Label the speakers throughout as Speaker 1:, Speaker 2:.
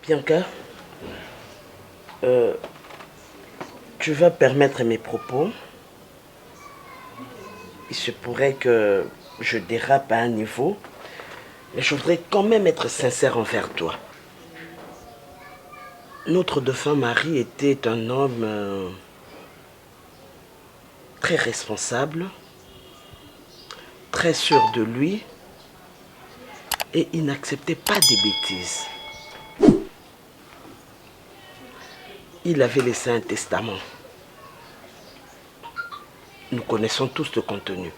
Speaker 1: Bianca, tu vas permettre mes propos. Il se pourrait que je dérape à un niveau, mais je voudrais quand même être sincère envers toi. Notre défunt mari était un homme très responsable, très sûr de lui, et il n'acceptait pas des bêtises. Il avait laissé un testament. Nous connaissons tous le contenu.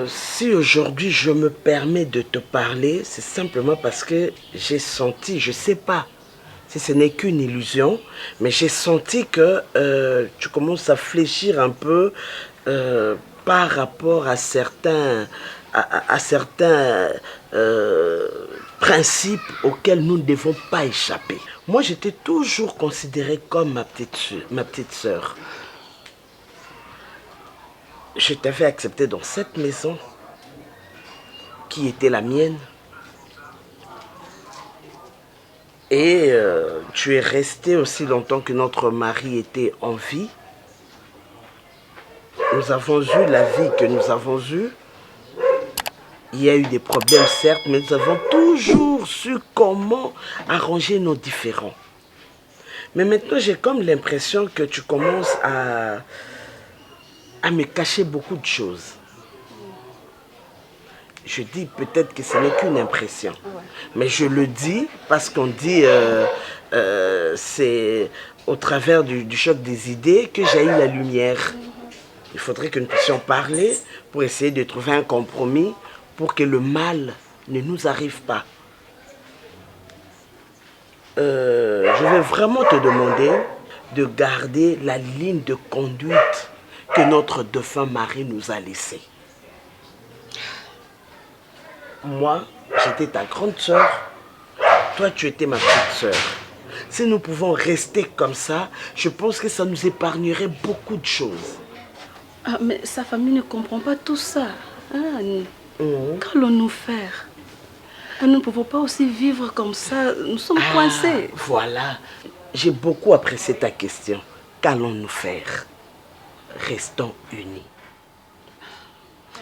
Speaker 1: Si aujourd'hui je me permets de te parler, c'est simplement parce que j'ai senti, je ne sais pas si ce n'est qu'une illusion, mais j'ai senti que tu commences à fléchir un peu par rapport à certains, principes auxquels nous ne devons pas échapper. Moi, j'étais toujours considérée comme ma petite sœur. Je t'avais accepté dans cette maison qui était la mienne. Et tu es resté aussi longtemps que notre mari était en vie. Nous avons eu la vie que nous avons eue. Il y a eu des problèmes, certes, mais nous avons toujours su comment arranger nos différends. Mais maintenant, j'ai comme l'impression que tu commences à me cacher beaucoup de choses. Je dis peut-être que ce n'est qu'une impression. Ouais. Mais je le dis parce qu'on dit c'est au travers du choc des idées que j'ai eu la lumière. Il faudrait que nous puissions parler pour essayer de trouver un compromis pour que le mal ne nous arrive pas. Je vais vraiment te demander de garder la ligne de conduite que notre défunt mari nous a laissée. Moi, j'étais ta grande sœur. Toi, tu étais ma petite sœur. Si nous pouvons rester comme ça, je pense que ça nous épargnerait beaucoup de choses.
Speaker 2: Ah, mais sa famille ne comprend pas tout ça. Hein? Qu'allons-nous faire? Nous ne pouvons pas aussi vivre comme ça. Nous sommes coincés.
Speaker 1: Voilà. J'ai beaucoup apprécié ta question. Qu'allons-nous faire? Restons unis.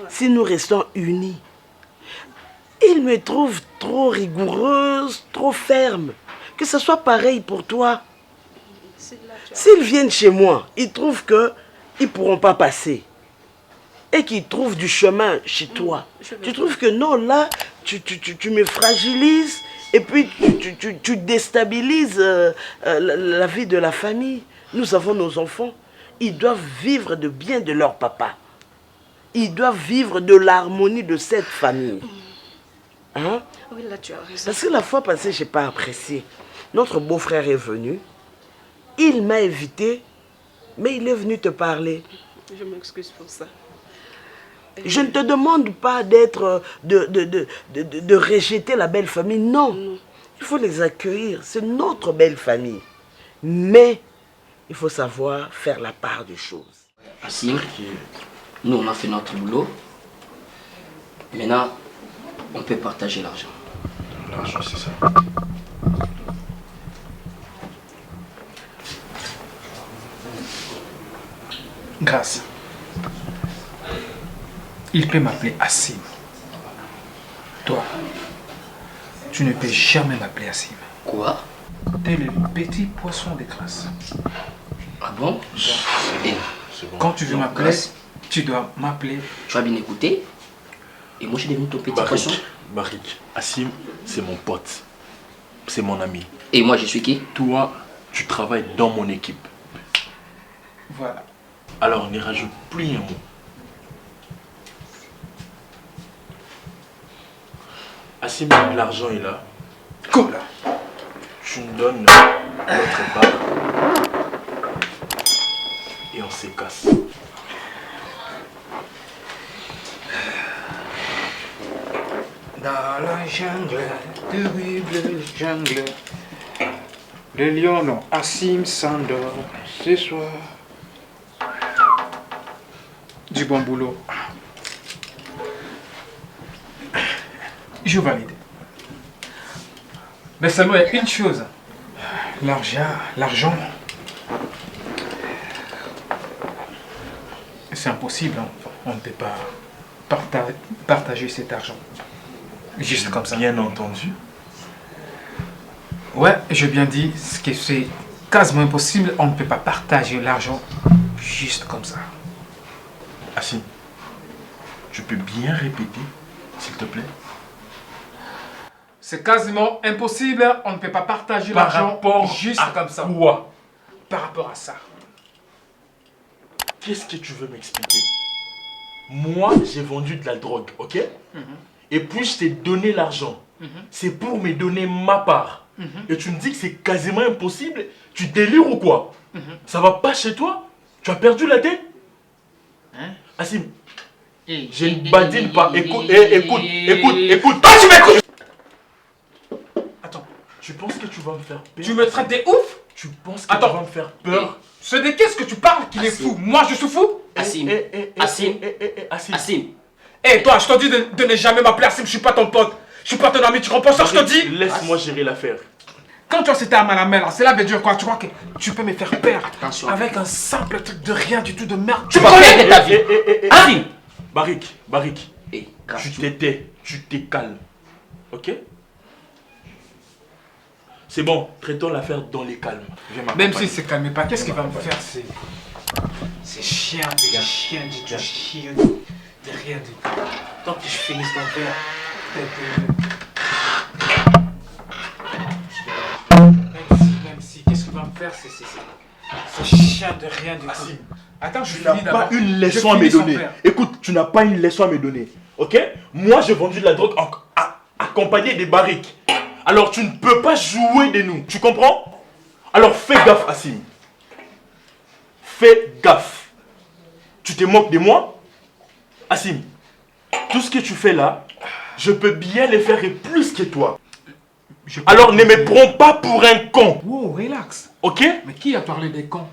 Speaker 1: Ouais. Si nous restons unis, il me trouve trop rigoureuse, trop ferme. Que ce soit pareil pour toi. S'ils viennent chez moi, ils trouvent qu'ils ne pourront pas passer. Et qu'ils trouvent du chemin chez toi. Tu trouves que non, là, tu me fragilises et puis tu déstabilises la vie de la famille. Nous avons nos enfants. Ils doivent vivre de bien de leur papa. Ils doivent vivre de l'harmonie de cette famille. Hein?
Speaker 2: Oui, là tu as raison.
Speaker 1: Parce que la fois passée, je n'ai pas apprécié. Notre beau-frère est venu. Il m'a invité, mais il est venu te parler.
Speaker 2: Je m'excuse pour ça.
Speaker 1: Je ne te demande pas d'être, de rejeter la belle famille. Non. Il faut les accueillir. C'est notre belle famille. Mais il faut savoir faire la part des choses.
Speaker 3: Assim, nous on a fait notre boulot. Maintenant, on peut partager l'argent.
Speaker 4: L'argent, c'est ça.
Speaker 5: Grâce. Il peut m'appeler Assim. Toi, tu ne peux jamais m'appeler Assim.
Speaker 3: Quoi?
Speaker 5: T'es le petit poisson de Grâce.
Speaker 3: Ah bon?
Speaker 5: Bon. Quand tu veux m'appeler, tu dois m'appeler.
Speaker 3: Tu vas bien écouter. Et moi, je suis devenu ton petit poisson.
Speaker 4: Barik, Assim, c'est mon pote. C'est mon ami.
Speaker 3: Et moi, je suis qui?
Speaker 4: Toi, tu travailles dans mon équipe.
Speaker 5: Voilà.
Speaker 4: Alors, ne rajoute plus un mot. Assim, l'argent est là.
Speaker 5: Comme là.
Speaker 4: Tu me donnes notre part. Et on se casse.
Speaker 5: Dans la jungle, terrible jungle, le lion non, Assim s'endort ce soir. Du bon boulot. Je valide. Mais seulement il y a une chose. L'argent. C'est impossible, hein. On ne peut pas partager cet argent. Juste comme ça.
Speaker 4: Bien entendu.
Speaker 5: Ouais, j'ai bien dit que c'est quasiment impossible. On ne peut pas partager l'argent juste comme ça.
Speaker 4: Assim, tu peux bien répéter, s'il te plaît?
Speaker 5: C'est quasiment impossible. On ne peut pas partager l'argent juste comme ça.
Speaker 4: Quoi?
Speaker 5: Par rapport à ça.
Speaker 4: Qu'est-ce que tu veux m'expliquer? Moi, j'ai vendu de la drogue, ok? Et puis je t'ai donné l'argent. C'est pour me donner ma part. Et tu me dis que c'est quasiment impossible? Tu délires ou quoi? Ça va pas chez toi? Tu as perdu la tête? Assim, je ne badine pas. Écoute. Toi, tu m'écoutes!
Speaker 5: Attends.
Speaker 4: Tu penses que tu vas me faire peur?
Speaker 5: Tu me traites des ouf?
Speaker 4: Tu penses que tu vas me faire peur?
Speaker 5: C'est de qu'est-ce que tu parles qu'il est fou? Moi, je suis fou?
Speaker 3: Assim.
Speaker 4: Assim.
Speaker 3: Assim.
Speaker 5: Hé, toi, je te dis de ne jamais m'appeler Assim, je suis pas ton pote. Je suis pas ton ami, tu comprends ce que je te dis?
Speaker 4: Laisse-moi gérer l'affaire.
Speaker 5: Quand tu as cette arme à la main là, cela veut dire quoi? Tu crois que tu peux me faire perdre
Speaker 3: Attention.
Speaker 5: avec un simple truc de rien du tout de merde?
Speaker 3: Tu vas perdre ta vie. Assim.
Speaker 4: Barik,
Speaker 3: Eh,
Speaker 4: tu t'étais, tu t'es calme. Ok? C'est bon, traitons l'affaire dans les calmes. Viens
Speaker 5: Même
Speaker 4: m'accompagner.
Speaker 5: si c'est calme pas, qu'est-ce qu'il va me faire? C'est chiant, c'est chiant du tout, chiant de rien du tout. Tant que je finisse ton père, même si, qu'est-ce qu'il va me faire? C'est chiant de rien du tout. Attends, je
Speaker 4: Tu n'as
Speaker 5: finis
Speaker 4: pas
Speaker 5: d'abord.
Speaker 4: une
Speaker 5: Je
Speaker 4: leçon à me
Speaker 5: finis son
Speaker 4: donner.
Speaker 5: père.
Speaker 4: Écoute, tu n'as pas une leçon à me donner. Ok? Moi, j'ai vendu de la drogue accompagnée des barriques. Alors, tu ne peux pas jouer de nous. Tu comprends? Alors, fais gaffe, Assim. Fais gaffe. Tu te moques de moi? Assim, tout ce que tu fais là, je peux bien le faire et plus que toi. Alors, ne me prends pas pour un con.
Speaker 5: Wow, relax.
Speaker 4: Ok?
Speaker 5: Mais qui a parlé des cons?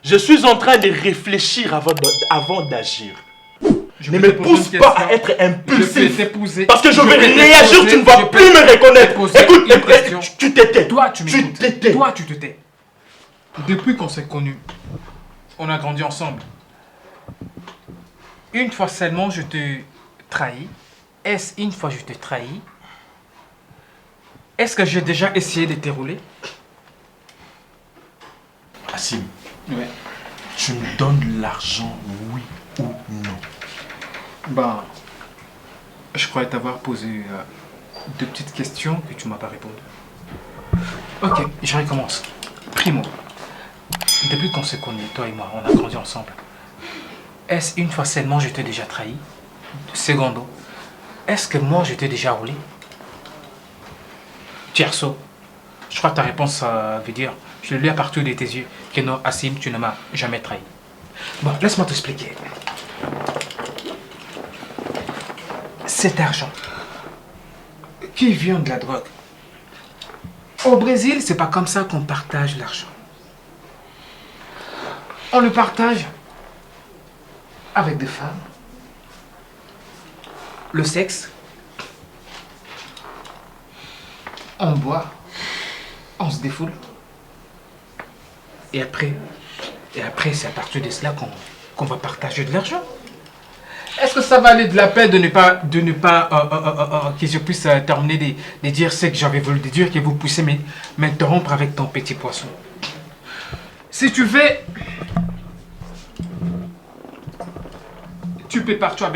Speaker 4: Je suis en train de réfléchir avant d'agir.
Speaker 5: Je
Speaker 4: Ne
Speaker 5: peux
Speaker 4: me
Speaker 5: te poser
Speaker 4: pousse
Speaker 5: une
Speaker 4: pas
Speaker 5: question.
Speaker 4: à être
Speaker 5: Je peux
Speaker 4: impulsif.
Speaker 5: t'épouser.
Speaker 4: Parce que je vais
Speaker 5: peux
Speaker 4: réagir,
Speaker 5: t'épouser,
Speaker 4: tu ne vas
Speaker 5: je peux
Speaker 4: plus me reconnaître.
Speaker 5: t'épouser
Speaker 4: Écoute,
Speaker 5: une question.
Speaker 4: tu t'étais.
Speaker 5: Toi, tu
Speaker 4: Tu
Speaker 5: m'écoutes.
Speaker 4: t'étais.
Speaker 5: Toi, tu te tais. Depuis qu'on s'est connus, on a grandi ensemble. Une fois seulement, je te trahis. Est-ce une fois je te trahis? Est-ce que j'ai déjà essayé de te rouler?
Speaker 4: Assim,
Speaker 5: Ouais.
Speaker 4: tu me donnes l'argent, oui ou non?
Speaker 5: Ben, je croyais t'avoir posé deux petites questions que tu m'as pas répondu. Ok, je recommence. Primo, depuis qu'on s'est connus, toi et moi, on a grandi ensemble. Est-ce une fois seulement je t'ai déjà trahi? Secondo, est-ce que moi je t'ai déjà roulé? Tierso, je crois que ta réponse veut dire, je le lis à partir de tes yeux, que non, Assim, tu ne m'as jamais trahi. Bon, laisse-moi t'expliquer. Cet argent qui vient de la drogue. Au Brésil, c'est pas comme ça qu'on partage l'argent. On le partage avec des femmes, le sexe, on boit, on se défoule. Et après c'est à partir de cela qu'on va partager de l'argent. Est-ce que ça va aller de la peine de ne pas que je puisse terminer de dire ce que j'avais voulu de dire, que vous puissiez m'interrompre avec ton petit poisson? Si tu veux, tu peux partir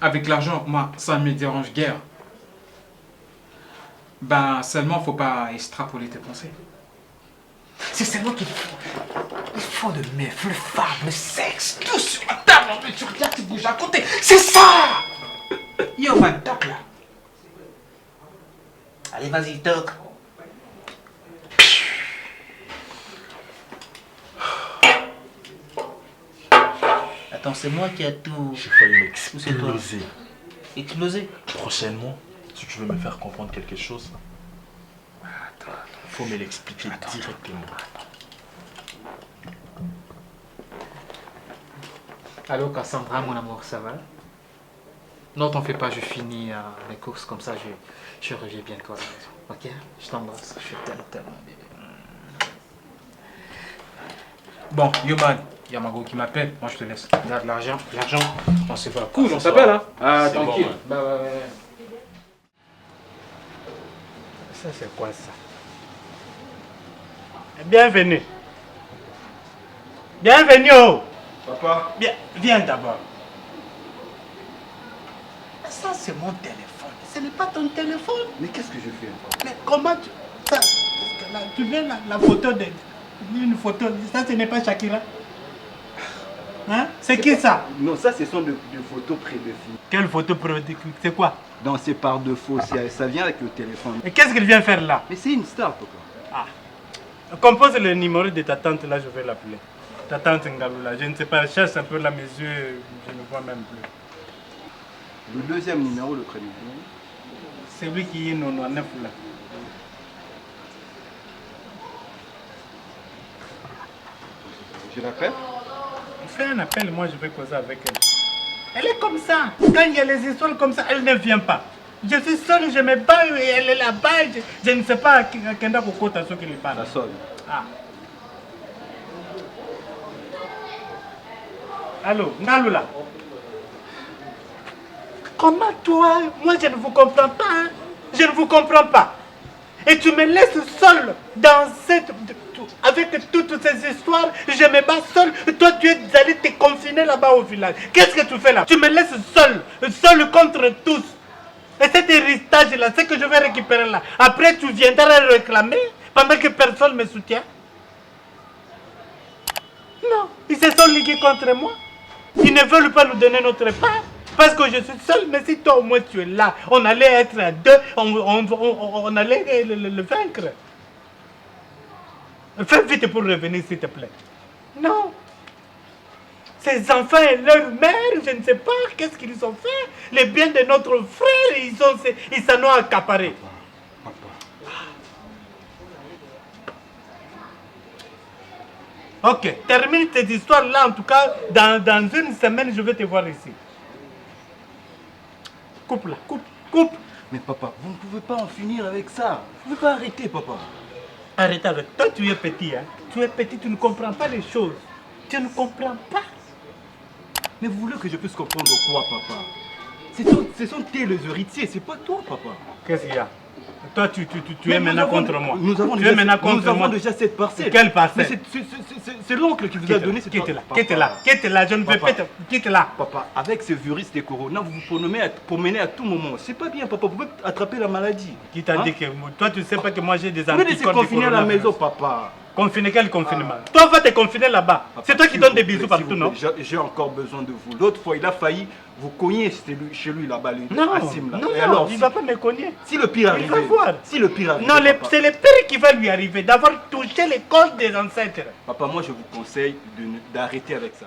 Speaker 5: avec l'argent, moi ça ne me dérange guère. Ben seulement faut pas extrapoler tes pensées. C'est seulement qu'il faut de meufs, le femme, le sexe, tout sur la table, en fait, tu regardes, tu bouges à côté. C'est ça! Yo, man, toc là. Allez, vas-y, toc.
Speaker 3: Attends, c'est moi qui a tout
Speaker 4: J'ai failli
Speaker 3: c'est toi?
Speaker 4: m'exploser.
Speaker 3: explosé.
Speaker 4: Prochainement, si tu veux me faire comprendre quelque chose, faut me l'expliquer directement.
Speaker 5: Allô, Cassandra, mon amour, ça va? Non, t'en fais pas, je finis les courses comme ça, je reviens bientôt à la maison. Ok? Je t'embrasse, je t'aime tellement, bébé. Bon, Yoman, il y a Mago qui m'appelle, moi je te laisse. Regarde l'argent, on se voit. Cool, on s'appelle hein? Ah,
Speaker 4: C'est bon,
Speaker 5: tranquille.
Speaker 4: ouais.
Speaker 5: Bah. Ça c'est quoi ça? Bienvenue. Bienvenue. Oh.
Speaker 6: Papa.
Speaker 5: Bien, viens d'abord. Ça c'est mon téléphone, ce n'est pas ton téléphone.
Speaker 6: Mais qu'est-ce que je fais encore?
Speaker 5: Mais comment tu... Ça, parce que là, tu veux la photo de... Une photo, ça ce n'est pas Shakira. Hein? C'est qui ça?
Speaker 6: Non, ça ce sont de photos prédéfinies.
Speaker 5: Quelle photo prédéfinie? C'est quoi?
Speaker 6: Non, c'est par défaut, ça vient avec le téléphone.
Speaker 5: Et qu'est-ce qu'il vient faire là?
Speaker 6: Mais c'est une star, papa.
Speaker 5: Ah. Compose le numéro de ta tante là, je vais l'appeler. Ta tante Ngaloula, je ne sais pas, elle cherche un peu là mes yeux, je ne vois même plus.
Speaker 6: Le deuxième numéro, le premier numéro.
Speaker 5: C'est lui qui est 99 là.
Speaker 6: Je l'appelle?
Speaker 5: Fais un appel, moi je vais causer avec elle. Elle est comme ça. Quand il y a les histoires comme ça, elle ne vient pas. Je suis seule, je me bats et elle est là-bas. Je ne sais pas à Kenda Kokota ce qu'il parle.
Speaker 6: Ça sonne.
Speaker 5: Ah. Allô, Ngaloula. Comment toi? Moi je ne vous comprends pas. Hein? Je ne vous comprends pas. Et tu me laisses seule dans cette... Avec toutes ces histoires, je me bats seule. Toi tu es allé te confiner là-bas au village. Qu'est-ce que tu fais là? Tu me laisses seule contre tous. Et cet héritage là, c'est que je vais récupérer là. Après tu viendras le réclamer pendant que personne ne me soutient. Non, ils se sont ligués contre moi. Ils ne veulent pas nous donner notre part. Parce que je suis seul, mais si toi au moins tu es là, on allait être à deux, on allait le vaincre. Fais vite pour revenir s'il te plaît. Non. Ces enfants et leur mère, je ne sais pas qu'est-ce qu'ils ont fait. Les biens de notre frère, ils s'en ont accaparés. Ok, termine cette histoire-là. En tout cas, dans une semaine, je vais te voir ici. Coupe là, coupe.
Speaker 6: Mais papa, vous ne pouvez pas en finir avec ça. Vous ne pouvez pas arrêter, papa.
Speaker 5: Arrête avec toi, tu es petit, hein. Tu es petit, tu ne comprends pas les choses. Tu ne comprends pas.
Speaker 6: Mais vous voulez que je puisse comprendre quoi, papa? Ce sont tes les héritiers, c'est pas toi, papa.
Speaker 5: Qu'est-ce qu'il y a? Toi, tu
Speaker 6: Mais
Speaker 5: es maintenant contre moi.
Speaker 6: Nous avons déjà cette parcelle.
Speaker 5: Quelle parcelle?
Speaker 6: C'est l'oncle qui vous a donné cette parcelle.
Speaker 5: Quitte là, je ne veux pas te... Quitte là.
Speaker 6: Papa, avec ce virus de corona, vous vous promenez à tout moment. C'est pas bien, papa, vous pouvez attraper la maladie.
Speaker 5: Qui t'a dit que... Toi, tu sais pas que moi j'ai des
Speaker 6: Vous
Speaker 5: anticorps.
Speaker 6: laissez confiner à la maison, papa.
Speaker 5: Confiner quel confinement? Toi, va te confiner là-bas. C'est toi qui donnes des bisous partout, non?
Speaker 6: J'ai encore besoin de vous. L'autre fois, il a failli vous cogner chez lui là-bas,
Speaker 5: Non,
Speaker 6: Assim, là.
Speaker 5: non,
Speaker 6: Et alors,
Speaker 5: il ne va pas me cogner.
Speaker 6: si le pire arrive,
Speaker 5: Il va voir.
Speaker 6: Si le pire arrive,
Speaker 5: Non,
Speaker 6: papa,
Speaker 5: c'est le pire qui va lui arriver, d'avoir touché les corps des ancêtres.
Speaker 6: papa, moi je vous conseille d'arrêter avec ça.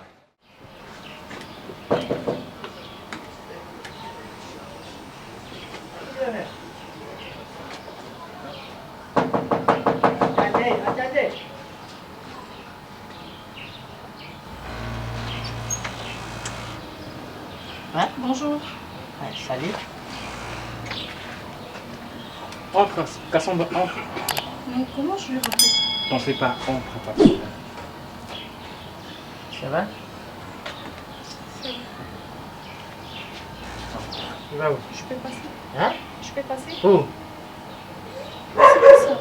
Speaker 1: Attendez.
Speaker 2: Ouais, bonjour.
Speaker 1: Ouais, salut.
Speaker 5: Entre, Cassandra, entre.
Speaker 2: Mais comment je vais rentrer ça?
Speaker 5: T'en fais pas, entre, pas de problème.
Speaker 1: Ça va?
Speaker 5: Tu vas où?
Speaker 2: Je peux passer?
Speaker 1: Hein?
Speaker 2: Je peux passer?
Speaker 5: Oh.
Speaker 2: C'est quoi ça?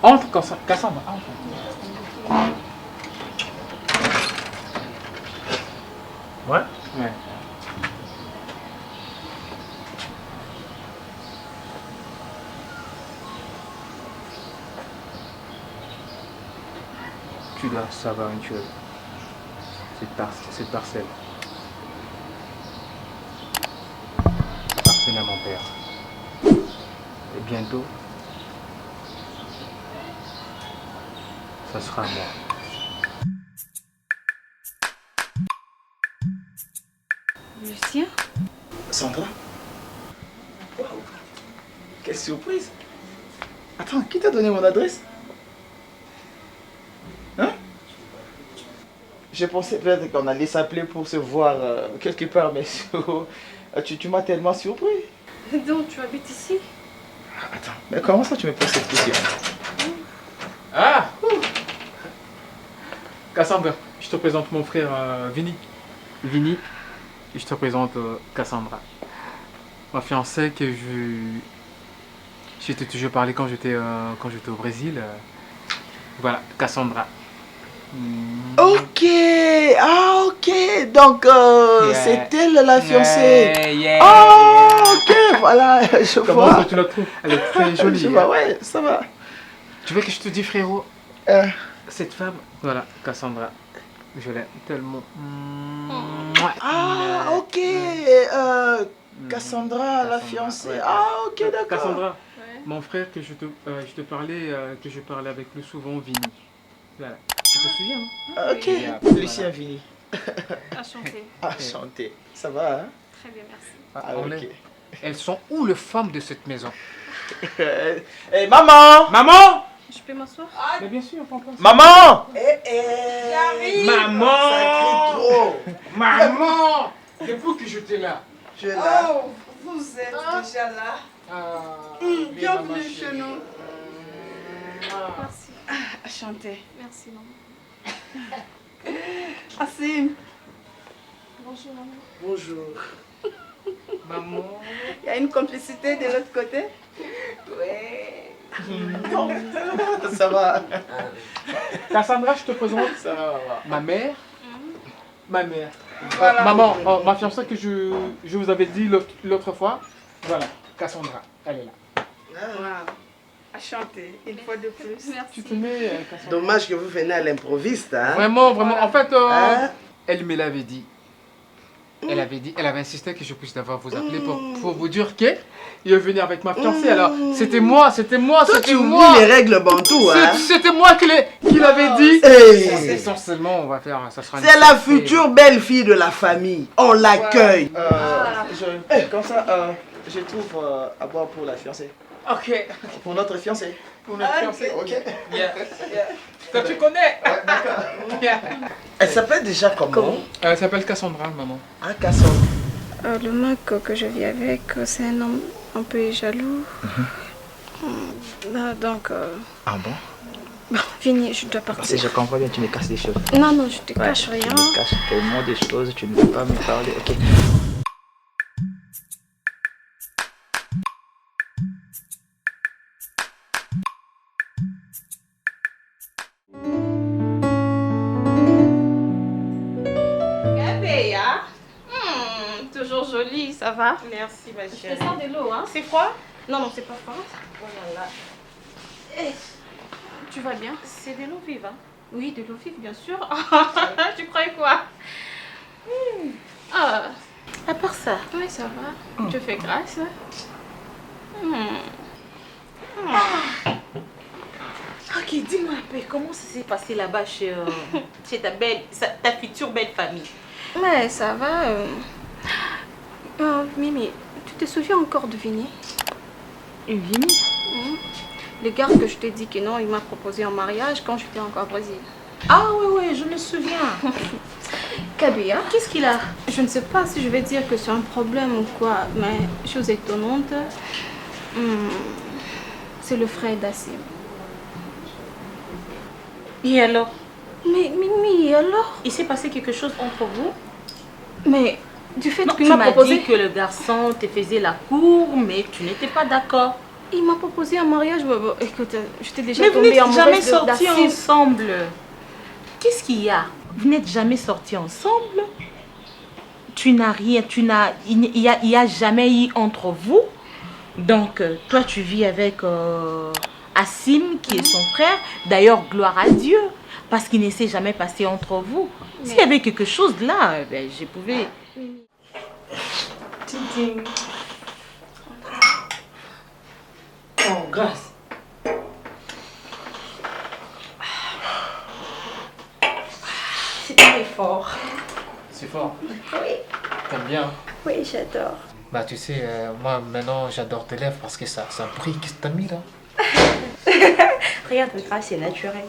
Speaker 5: Entre, Cassandra, entre.
Speaker 1: Ouais?
Speaker 5: Ouais. Tu dois savoir une chose. Cette parcelle appartenait à mon père. Et bientôt, ça sera à moi.
Speaker 2: Lucien?
Speaker 6: Sandra? Waouh! Quelle surprise!
Speaker 7: Attends, qui t'a donné mon adresse? Hein? J'ai pensé peut-être qu'on allait s'appeler pour se voir quelque part, mais tu m'as tellement surpris.
Speaker 2: Donc, tu habites ici?
Speaker 7: Attends, mais comment ça tu me poses cette question?
Speaker 5: Ah Cassandra, je te présente mon frère Vinny. Vinny, je te présente Cassandra. Ma fiancée que je t'ai toujours parlé quand j'étais au Brésil. Voilà, Cassandra.
Speaker 1: Ok, ah ok, donc c'est elle la fiancée. Oh, ok, voilà, je
Speaker 5: Comment
Speaker 1: vois.
Speaker 5: tu la trouves? Elle est très jolie.
Speaker 1: Je vois, ouais, ça va.
Speaker 5: Tu veux que je te dise, frérot, cette femme, voilà, Cassandra, je l'aime tellement.
Speaker 1: Ah, ok, Cassandra, la fiancée.
Speaker 5: ouais.
Speaker 1: Ah, ok, d'accord.
Speaker 5: Cassandra, mon frère que je te parlais, que je parlais avec lui souvent, Vinny. Voilà. Tu te souviens, non?
Speaker 7: Ok, Lucien Vini.
Speaker 2: Enchantée.
Speaker 7: Enchanté. Ça va, hein?
Speaker 2: Très bien, merci.
Speaker 7: Ah,
Speaker 5: On
Speaker 7: ok.
Speaker 5: est- Elles sont où les femmes de cette maison?
Speaker 7: Hey, maman!
Speaker 5: Maman!
Speaker 2: Je peux m'asseoir?
Speaker 5: Mais bien sûr, prends place.
Speaker 7: Maman!
Speaker 1: J'arrive.
Speaker 5: Maman!
Speaker 1: Ça crie trop.
Speaker 5: Maman! Depuis que j'étais là.
Speaker 1: Je là.
Speaker 2: Oh, vous êtes déjà là. Bienvenue chez nous. Merci. Enchantée. Merci, maman. Assim. Bonjour, maman.
Speaker 1: Bonjour.
Speaker 5: Maman.
Speaker 2: Il y a une complicité de l'autre côté?
Speaker 7: Ça va?
Speaker 5: Cassandra, je te présente
Speaker 7: Ça va, maman.
Speaker 5: ma mère. Ma mère.
Speaker 2: Voilà.
Speaker 5: Maman, ma fiancée que je vous avais dit l'autre fois. Voilà, Cassandra, elle est là.
Speaker 2: Wow. Enchantée, une fois de plus.
Speaker 5: Tu
Speaker 2: Merci.
Speaker 5: te mets, Cassandra?
Speaker 1: Dommage que vous venez à l'improviste, hein.
Speaker 5: Vraiment, vraiment. En fait,
Speaker 1: Hein?
Speaker 5: elle me l'avait dit. Elle avait insisté que je puisse d'abord vous appeler pour vous dire que il est venu avec ma fiancée. Alors, c'était moi.
Speaker 1: Toi, tu oublies les règles bantoues, hein.
Speaker 5: C'était moi qui l'avais dit.
Speaker 1: Hey.
Speaker 5: Essentiellement, on va faire, ça sera une
Speaker 1: C'est la
Speaker 5: surprise.
Speaker 1: future belle-fille de la famille. On l'accueille.
Speaker 7: Comme ça, je trouve à boire pour la fiancée.
Speaker 5: Ok.
Speaker 7: Pour notre fiancée.
Speaker 5: Pour notre fiancée.
Speaker 7: Ok.
Speaker 5: Yeah. Toi, tu connais.
Speaker 7: D'accord.
Speaker 5: Yeah.
Speaker 1: Elle s'appelle déjà comment?
Speaker 5: Elle s'appelle Cassandra, maman.
Speaker 1: Ah, Cassandra.
Speaker 2: Le mec que je vis avec, c'est un homme un peu jaloux. Donc,
Speaker 7: Ah bon?
Speaker 2: bon, Vinny, je dois
Speaker 7: Si
Speaker 2: partir.
Speaker 7: je comprends bien, tu me casses des choses.
Speaker 2: Non, non, je te cache rien.
Speaker 7: Tu me caches tellement des choses, tu ne veux pas me parler. Ok.
Speaker 2: Regardez, hein? Toujours jolie, ça va?
Speaker 8: Merci ma
Speaker 2: Je te
Speaker 8: chérie.
Speaker 2: sers de l'eau, hein?
Speaker 8: C'est froid?
Speaker 2: Non, non, c'est pas froid.
Speaker 8: Oh là là.
Speaker 2: Eh, tu vas bien?
Speaker 8: C'est de l'eau vive, hein?
Speaker 2: Oui, de l'eau vive, bien sûr. Tu croyais quoi? Ah,
Speaker 8: À part ça.
Speaker 2: oui, ça va. Tu fais grâce.
Speaker 8: Ok, dis-moi un peu, comment ça s'est passé là-bas chez ta future belle famille?
Speaker 2: Mais ça va. Mimi, tu te souviens encore de Vinny?
Speaker 8: Vinny?
Speaker 2: Le gars que je t'ai dit que non, il m'a proposé en mariage quand j'étais encore au Brésil.
Speaker 8: Ah oui, je me souviens.
Speaker 2: Kabia,
Speaker 8: Qu'est-ce qu'il a?
Speaker 2: je ne sais pas si je vais dire que c'est un problème ou quoi, mais chose étonnante, c'est le frère d'Assim.
Speaker 8: Et alors?
Speaker 2: Mais Mimi, alors?
Speaker 8: Il s'est passé quelque chose entre vous?
Speaker 2: Mais du fait
Speaker 8: Non,
Speaker 2: qu'il
Speaker 8: tu
Speaker 2: m'a
Speaker 8: m'as
Speaker 2: proposé,
Speaker 8: dit que le garçon te faisait la cour, mais tu n'étais pas d'accord.
Speaker 2: il m'a proposé un mariage. Bon, écoute, j'étais déjà
Speaker 8: Mais vous
Speaker 2: tombée
Speaker 8: n'êtes
Speaker 2: amoureuse
Speaker 8: jamais sortis
Speaker 2: d'Assim.
Speaker 8: ensemble. Qu'est-ce qu'il y a? Vous n'êtes jamais sortis ensemble? Tu n'as rien, il y a jamais eu entre vous. Donc, toi, tu vis avec Assim, qui est son frère. D'ailleurs, gloire à Dieu, parce qu'il ne s'est jamais passé entre vous. S'il y avait quelque chose là, ben, je pouvais...
Speaker 3: Oh, grâce.
Speaker 8: C'est très fort.
Speaker 5: C'est fort.
Speaker 8: Oui.
Speaker 5: T'aimes bien?
Speaker 2: Oui, j'adore.
Speaker 5: Bah tu sais, moi maintenant j'adore tes lèvres parce que ça brille. Qu'est-ce que t'as mis là?
Speaker 9: Regarde, Grâce, c'est naturel.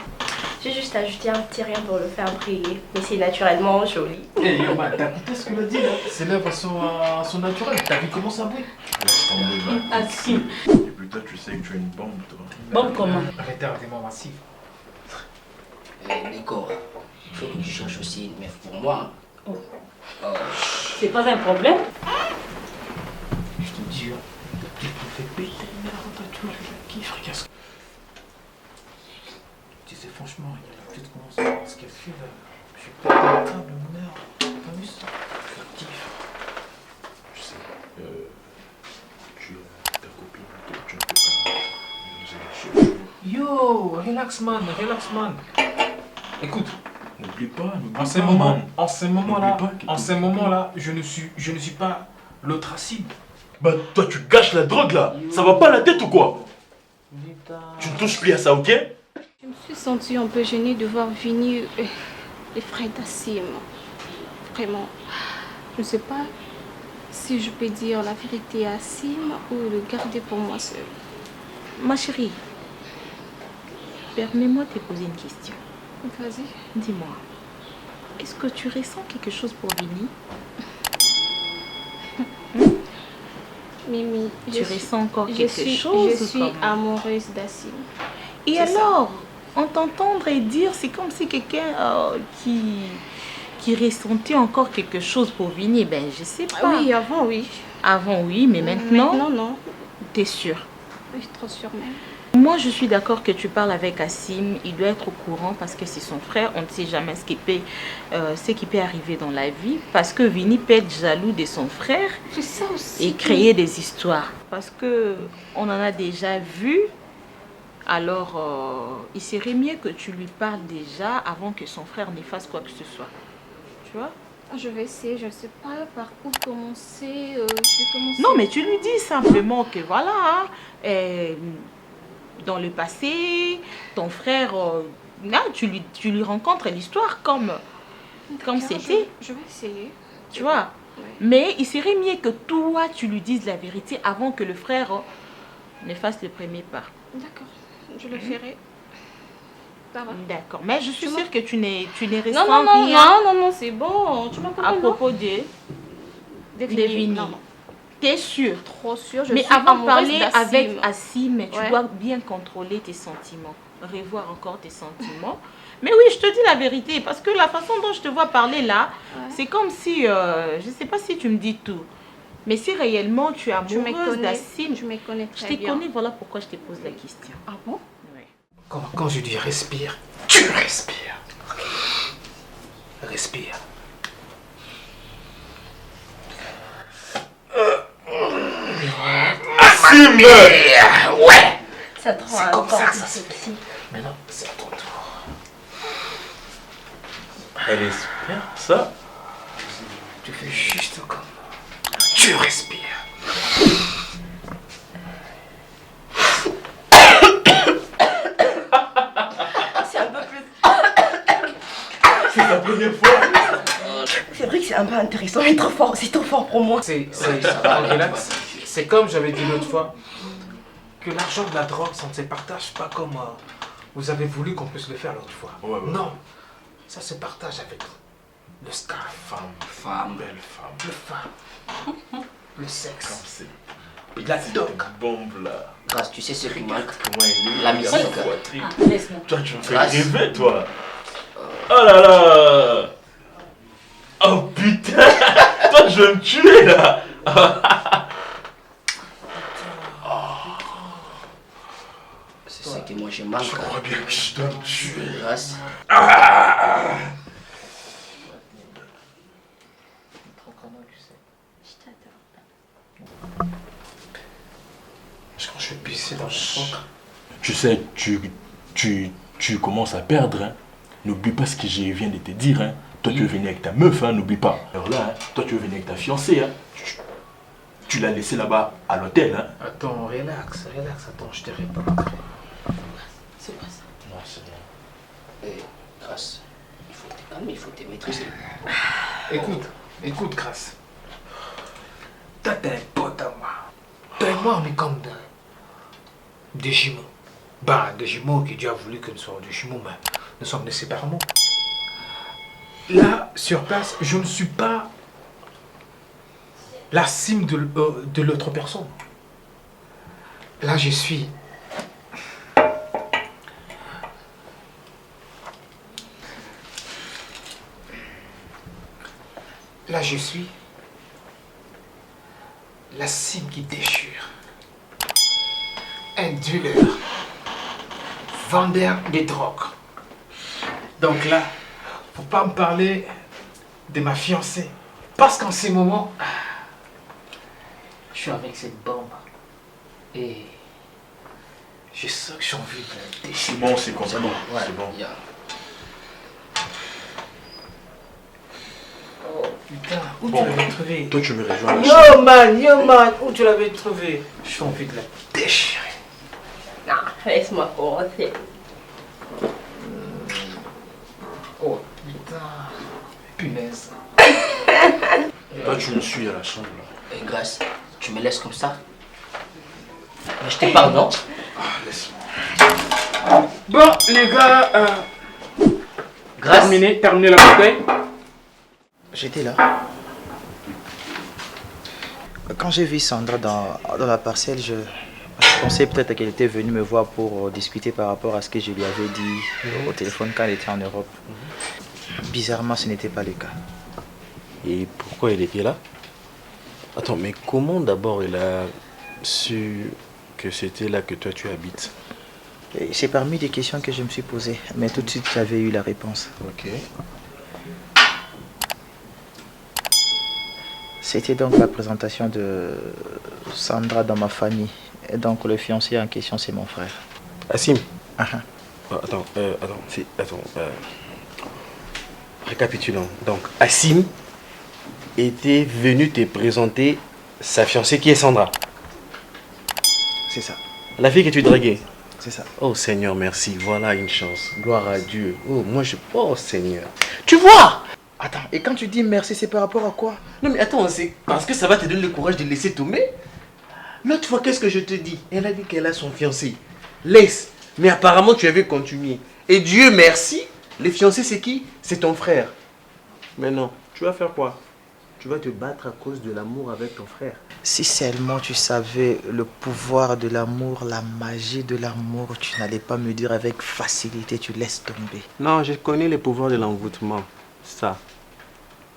Speaker 9: J'ai juste ajouté un petit rien pour le faire briller. Mais c'est naturellement joli.
Speaker 5: Hey, yo, man, t'as écouté ce qu'elle a dit là? Ses lèvres sont naturelles. T'as vu comment ça brille?
Speaker 4: Laisse tomber, là.
Speaker 8: Assis.
Speaker 4: Et puis toi, tu sais que tu es une bombe, toi.
Speaker 8: Bon, comment?
Speaker 5: Retardement massif.
Speaker 3: D'accord. Il faut que tu cherches aussi une meuf pour moi.
Speaker 8: C'est pas un problème?
Speaker 5: Je te jure, tu me fais péter une merde, tu vois, je kiffe, regarde ce que... Je disais franchement, il y a la petite commence ce qu'elle fait là. Je suis pas capable de mon heure. T'as vu ça? Je kiffe.
Speaker 4: Je sais, tu es ta copine, toi, tu ne peux pas mélanger les choses.
Speaker 5: Yo, relax man. Écoute,
Speaker 4: N'oublie pas,
Speaker 5: en ces moments-là, je ne suis pas l'autre acide.
Speaker 4: Bah, toi, tu gâches la drogue, là. Ça va pas la tête ou quoi? Tu ne touches plus à ça, ok?
Speaker 2: Je me suis sentie un peu gênée de voir Vinny les frères d'Assim. Vraiment. Je ne sais pas si je peux dire la vérité à Assim ou le garder pour moi seule.
Speaker 8: Ma chérie, permets-moi de te poser une question.
Speaker 2: Vas-y.
Speaker 8: Dis-moi, est-ce que tu ressens quelque chose pour Vinny?
Speaker 2: Mimi,
Speaker 8: tu ressens encore quelque chose?
Speaker 2: Je suis amoureuse d'Assim.
Speaker 8: Et alors, en t'entendre et dire, c'est comme si quelqu'un qui ressentait encore quelque chose pour Vinny. Ben, je sais pas.
Speaker 2: Oui, avant, oui.
Speaker 8: Avant, oui, mais maintenant...
Speaker 2: Maintenant, non.
Speaker 8: T'es sûre?
Speaker 2: Oui, trop sûre même.
Speaker 8: Moi, je suis d'accord que tu parles avec Assim. Il doit être au courant parce que c'est son frère. On ne sait jamais ce qui peut arriver dans la vie. Parce que Vinny peut être jaloux de son frère.
Speaker 2: C'est ça aussi.
Speaker 8: Et créer des histoires. Parce que on en a déjà vu. Alors, il serait mieux que tu lui parles déjà avant que son frère ne fasse quoi que ce soit. Tu vois?
Speaker 2: Je vais essayer, je ne sais pas par où commencer. Je vais commencer.
Speaker 8: Non, mais tu lui dis simplement que voilà, dans le passé, ton frère, là, tu lui rencontres l'histoire comme c'était.
Speaker 2: Je vais essayer.
Speaker 8: Tu vois?
Speaker 2: Ouais.
Speaker 8: Mais il serait mieux que toi, tu lui dises la vérité avant que le frère ne fasse le premier pas.
Speaker 2: D'accord, je le ferai. Ça va.
Speaker 8: D'accord, mais je suis sûre que tu n'es restant
Speaker 2: non, c'est bon. Tu m'as
Speaker 8: à propos de Vinny. T'es sûre?
Speaker 2: Trop sûre.
Speaker 8: Mais avant de parler avec Assim, tu dois bien contrôler tes sentiments. Revoir encore tes sentiments. Mais oui, je te dis la vérité. Parce que la façon dont je te vois parler là, c'est comme si... je ne sais pas si tu me dis tout. Mais si réellement tu es amoureuse d'Assim...
Speaker 2: Je me connais très bien.
Speaker 8: Je te connais, voilà pourquoi je te pose la question.
Speaker 2: Ah bon?
Speaker 8: Oui.
Speaker 5: Quand je dis respire, tu respires. Respire.
Speaker 4: Assim,
Speaker 9: ouais. Ça te rend
Speaker 5: C'est comme
Speaker 9: encore
Speaker 5: ça que
Speaker 9: plus
Speaker 5: ça se
Speaker 9: sexy.
Speaker 5: Maintenant, c'est à ton tour.
Speaker 4: Elle espère ça.
Speaker 5: Tu fais juste comme... Tu respires.
Speaker 9: C'est un peu plus...
Speaker 4: C'est la première fois.
Speaker 9: C'est vrai que c'est un peu intéressant, mais trop fort, c'est trop fort pour moi.
Speaker 5: Relax. C'est comme j'avais dit l'autre fois, que l'argent de la drogue, ça ne se partage pas comme vous avez voulu qu'on puisse le faire l'autre fois.
Speaker 4: Ouais.
Speaker 5: Non, ça se partage avec le scar.
Speaker 3: Femme.
Speaker 4: Belle femme.
Speaker 5: Le femme. Le sexe.
Speaker 4: La doc. Bombe là.
Speaker 3: Grâce, tu sais ce qui manque?
Speaker 4: Comment elle est?
Speaker 3: La musique.
Speaker 8: Laisse-moi.
Speaker 4: Toi, tu me fais rêver, toi. Oh là là. Oh putain. Toi, je vais me tuer là.
Speaker 3: C'est ce que moi je manque.
Speaker 4: Je crois bien que je dois me tuer.
Speaker 3: Grâce.
Speaker 5: Est-ce que je vais pisser dans le fond?
Speaker 4: Tu sais, tu commences à perdre. Hein. N'oublie pas ce que je viens de te dire. Hein. Toi, tu veux venir avec ta meuf, hein, n'oublie pas. Alors là, hein, toi, tu veux venir avec ta fiancée. Hein. Tu l'as laissée là-bas à l'hôtel. Hein.
Speaker 5: Attends, relax, attends, je te réponds après.
Speaker 8: C'est pas ça.
Speaker 5: Non, c'est bien.
Speaker 3: Grâce, il faut te calmer, il faut te maîtriser.
Speaker 5: Écoute, Grâce. Toi, t'es un pote à moi. Toi et moi, on est comme des jumeaux. Bah, des jumeaux que Dieu a voulu que nous soyons des jumeaux, bah, nous sommes nés séparément. Là, sur place, je ne suis pas la cime de l'autre personne. Là, je suis... Là, je suis la cime qui déchire. Un dealer, vendeur de drogue. Donc là, faut pas me parler de ma fiancée. Parce qu'en ces moments, je suis avec cette bombe. Et je sens que j'ai envie de la déchirer.
Speaker 4: C'est bon, c'est bon, c'est bon.
Speaker 3: Ouais,
Speaker 4: C'est bon.
Speaker 3: yeah.
Speaker 5: Oh putain, où
Speaker 4: Bon,
Speaker 5: tu l'avais trouvé?
Speaker 4: Toi, tu me rejoins à la chambre.
Speaker 5: Yo man, où tu l'avais trouvé? J'ai envie de la déchirer.
Speaker 9: Non, laisse-moi commencer.
Speaker 5: Oh putain, punaise.
Speaker 4: Toi, tu me suis à la chambre.
Speaker 3: Et Grâce, tu me laisses comme ça? Mais je te pardonne.
Speaker 4: Ah, laisse-moi.
Speaker 5: Bon, les gars,
Speaker 3: Grâce.
Speaker 5: terminez la bouteille.
Speaker 7: J'étais là. Quand j'ai vu Sandra dans la parcelle, je pensais peut-être qu'elle était venue me voir pour discuter par rapport à ce que je lui avais dit au téléphone quand elle était en Europe. Bizarrement, ce n'était pas le cas.
Speaker 10: Et pourquoi elle était là? Attends, mais comment d'abord elle a su que c'était là que toi tu habites?
Speaker 7: Et c'est parmi des questions que je me suis posées, mais tout de suite j'avais eu la réponse.
Speaker 10: Ok.
Speaker 7: C'était donc la présentation de Sandra dans ma famille. Et donc le fiancé en question, c'est mon frère.
Speaker 10: Assim.
Speaker 7: Ah,
Speaker 10: Attends, récapitulons. Donc, Assim était venu te présenter sa fiancée qui est Sandra.
Speaker 7: c'est ça,
Speaker 10: La fille que tu draguais.
Speaker 7: c'est ça.
Speaker 10: Oh Seigneur, merci. Voilà une chance. Gloire à Dieu. Oh Seigneur. Tu vois?
Speaker 7: Attends, et quand tu dis merci, c'est par rapport à quoi?
Speaker 10: Non mais attends, c'est parce que ça va te donner le courage de laisser tomber. L'autre fois, qu'est-ce que je te dis? Elle a dit qu'elle a son fiancé. Laisse. Mais apparemment, tu avais continué. Et Dieu merci, les fiancés, c'est qui? C'est ton frère. Mais non, tu vas faire quoi? Tu vas te battre à cause de l'amour avec ton frère.
Speaker 7: Si seulement tu savais le pouvoir de l'amour, la magie de l'amour, tu n'allais pas me dire avec facilité, tu laisses tomber.
Speaker 10: Non, je connais les pouvoirs de l'envoûtement. Ça,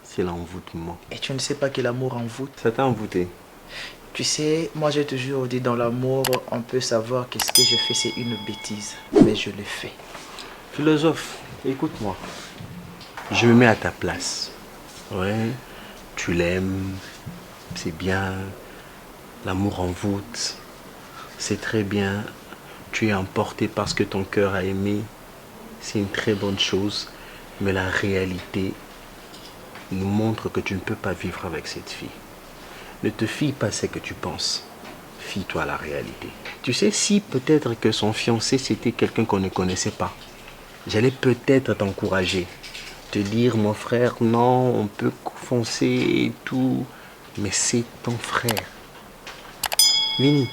Speaker 10: c'est l'envoûtement.
Speaker 7: Et tu ne sais pas que l'amour envoûte.
Speaker 10: Ça t'a envoûté.
Speaker 7: Tu sais, moi j'ai toujours dit dans l'amour, on peut savoir que ce que je fais c'est une bêtise, mais je le fais.
Speaker 10: Philosophe, écoute-moi. Je me mets à ta place. Ouais, tu l'aimes, c'est bien. L'amour envoûte, c'est très bien. Tu es emporté parce que ton cœur a aimé. C'est une très bonne chose. Mais la réalité nous montre que tu ne peux pas vivre avec cette fille. Ne te fie pas à ce que tu penses. Fie-toi à la réalité. Tu sais, si peut-être que son fiancé c'était quelqu'un qu'on ne connaissait pas, j'allais peut-être t'encourager. Te dire, mon frère, non, on peut foncer et tout. Mais c'est ton frère. Vini,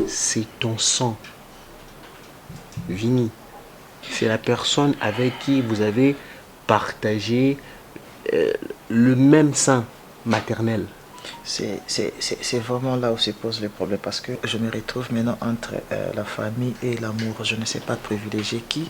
Speaker 10: c'est ton sang. Vini, c'est la personne avec qui vous avez partagé le même sein maternel.
Speaker 7: C'est vraiment là où se pose le problème parce que je me retrouve maintenant entre la famille et l'amour. Je ne sais pas privilégier qui.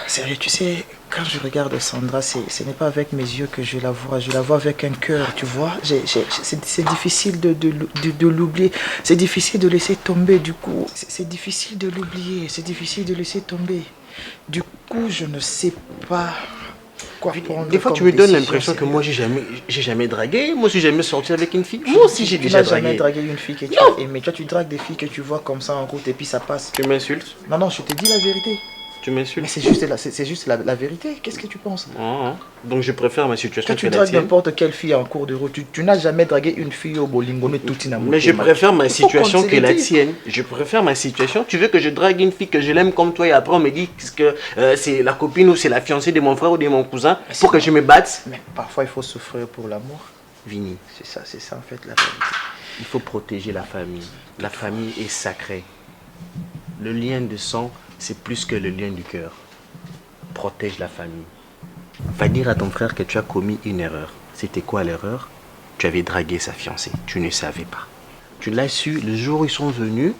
Speaker 7: Sérieux, tu sais, quand je regarde Sandra, ce n'est pas avec mes yeux que je la vois avec un cœur, tu vois. C'est difficile de l'oublier, c'est difficile de laisser tomber, du coup. C'est difficile de l'oublier, c'est difficile de laisser tomber. Du coup, je ne sais pas quoi prendre.
Speaker 10: Des fois, tu me donnes l'impression que moi, j'ai jamais dragué. Moi, j'ai jamais sorti avec une fille. Moi aussi, j'ai déjà dragué.
Speaker 7: Tu n'as jamais dragué une fille que tu as aimée. Toi, tu dragues des filles que tu vois comme ça en route et puis ça passe.
Speaker 10: Tu m'insultes?
Speaker 7: Non, je te dis la vérité.
Speaker 10: Tu m'insultes?
Speaker 7: Mais c'est juste la vérité. Qu'est-ce que tu penses?
Speaker 10: Donc je préfère ma situation
Speaker 7: que tu dragues n'importe quelle fille en cours de route. Tu n'as jamais dragué une fille au bolingo,
Speaker 10: mais je préfère ma situation que la tienne. Je préfère ma situation. Tu veux que je drague une fille que je l'aime comme toi et après on me dit que c'est la copine ou c'est la fiancée de mon frère ou de mon cousin pour que je me batte?
Speaker 7: Mais parfois il faut souffrir pour l'amour.
Speaker 10: Vini,
Speaker 7: c'est ça en fait la vérité.
Speaker 10: Il faut protéger la famille. La famille est sacrée. Le lien de sang, c'est plus que le lien du cœur. Protège la famille. Va dire à ton frère que tu as commis une erreur. C'était quoi l'erreur? Tu avais dragué sa fiancée. Tu ne savais pas. Tu l'as su le jour où ils sont venus.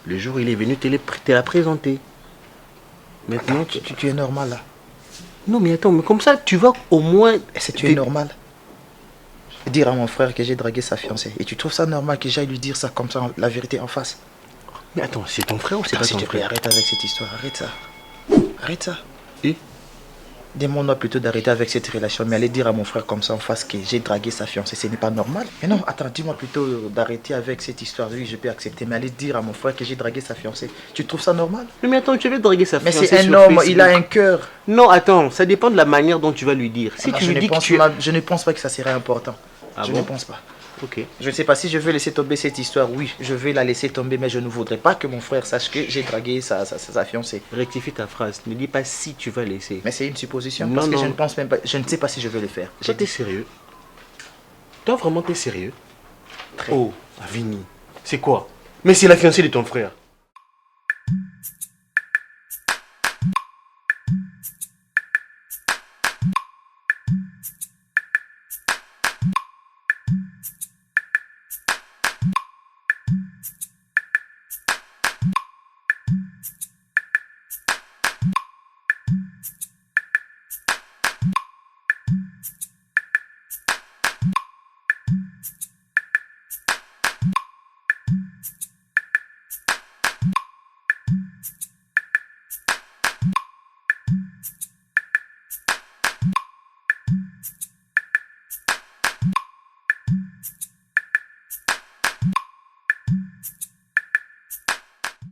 Speaker 10: Le jour où il est venu, tu l'as présenté. Maintenant,
Speaker 7: tu es normal là.
Speaker 10: Non, mais attends, mais comme ça, tu vas au moins...
Speaker 7: Est-ce que tu es normal? Dire à mon frère que j'ai dragué sa fiancée. Et tu trouves ça normal que j'aille lui dire ça comme ça, la vérité en face?
Speaker 10: Mais attends, c'est ton frère ou c'est pas ton frère?
Speaker 7: Arrête avec cette histoire, arrête ça. Arrête ça.
Speaker 10: Et
Speaker 7: demande-moi plutôt d'arrêter avec cette relation, mais aller dire à mon frère comme ça en face que j'ai dragué sa fiancée, ce n'est pas normal. Mais non, attends, dis-moi plutôt d'arrêter avec cette histoire. Oui, je peux accepter, mais aller dire à mon frère que j'ai dragué sa fiancée, tu trouves ça normal?
Speaker 10: Mais attends, tu veux draguer sa fiancée?
Speaker 7: Mais c'est un homme, il a un cœur.
Speaker 10: Non, attends, ça dépend de la manière dont tu vas lui dire. Si tu lui dis que
Speaker 7: je ne pense pas que ça serait important. Je ne pense pas.
Speaker 10: Ok.
Speaker 7: Je ne sais pas si je veux laisser tomber cette histoire. Oui, je vais la laisser tomber, mais je ne voudrais pas que mon frère sache que j'ai dragué sa fiancée.
Speaker 10: Rectifie ta phrase. Ne dis pas si tu vas laisser.
Speaker 7: Mais c'est une supposition. Parce que je ne pense même pas. Je ne sais pas si je vais le faire.
Speaker 10: Toi, t'es sérieux? Toi, vraiment, t'es sérieux? Oh, Avini. C'est quoi? Mais c'est la fiancée de ton frère.